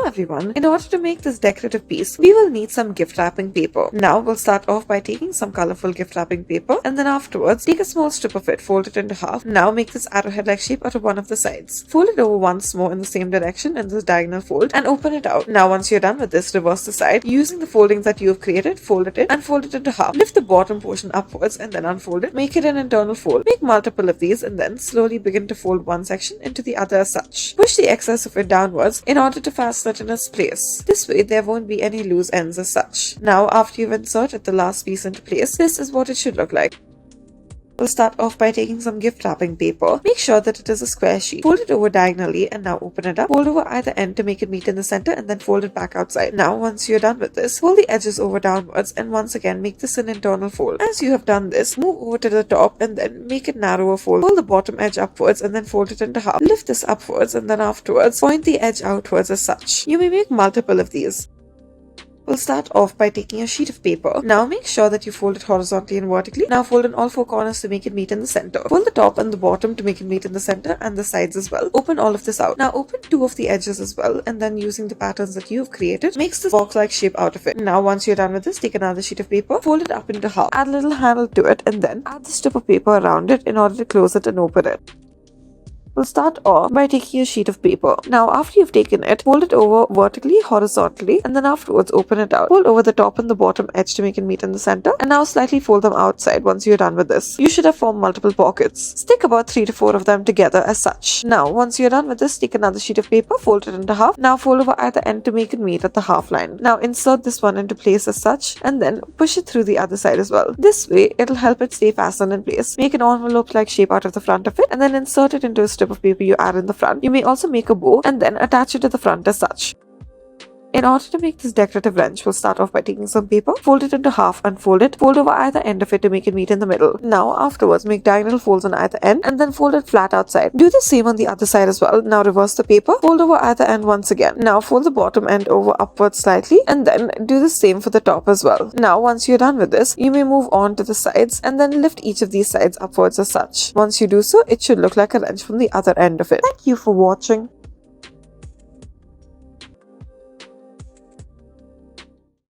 everyone, in order to make this decorative piece, we will need some gift wrapping paper. Now we'll start off by taking some colorful gift wrapping paper, and then afterwards take a small strip of it, fold it into half. Now make this arrowhead like shape out of one of the sides. Fold it over once more in the same direction in this diagonal fold and open it out. Now once you're done with this, reverse the side. Using the foldings that you have created, fold it in and fold it into half. Lift the bottom portion upwards and then unfold it. Make it an internal fold. Make multiple of these and then slowly begin to fold one section into the other as such. Push the excess of it downwards in order to fasten it in its place. This way there won't be any loose ends as such. Now after you've inserted the last piece into place, this is what it should look like. We'll start off by taking some gift wrapping paper. Make sure that it is a square sheet. Fold it over diagonally and now open it up. Fold over either end to make it meet in the center and then fold it back outside. Now once you're done with this, fold the edges over downwards and once again make this an internal fold. As you have done this, move over to the top and then make it narrower fold. Fold the bottom edge upwards and then fold it into half. Lift this upwards and then afterwards point the edge outwards as such. You may make multiple of these. We'll start off by taking a sheet of paper. Now make sure that you fold it horizontally and vertically. Now fold in all four corners to make it meet in the center. Fold the top and the bottom to make it meet in the center and the sides as well. Open all of this out. Now open two of the edges as well and then using the patterns that you've created, makes this box-like shape out of it. Now once you're done with this, take another sheet of paper, fold it up into half, add a little handle to it and then add the strip of paper around it in order to close it and open it. We'll start off by taking a sheet of paper. Now after you've taken it, fold it over vertically, horizontally, and then afterwards open it out. Fold over the top and the bottom edge to make it meet in the center, and now slightly fold them outside once you're done with this. You should have formed multiple pockets. Stick about 3 to 4 of them together as such. Now once you're done with this, take another sheet of paper, fold it into half. Now fold over either end to make it meet at the half line. Now insert this one into place as such, and then push it through the other side as well. This way, it'll help it stay fastened in place. Make an envelope-like shape out of the front of it, and then insert it into a strip of paper you add in the front. You may also make a bow and then attach it to the front as such. In order to make this decorative wrench, we'll start off by taking some paper, fold it into half, unfold it, fold over either end of it to make it meet in the middle. Now afterwards make diagonal folds on either end and then fold it flat outside. Do the same on the other side as well. Now reverse the paper, fold over either end once again. Now fold the bottom end over upwards slightly and then do the same for the top as well. Now once you're done with this, you may move on to the sides and then lift each of these sides upwards as such. Once you do so, it should look like a wrench from the other end of it. Thank you for watching.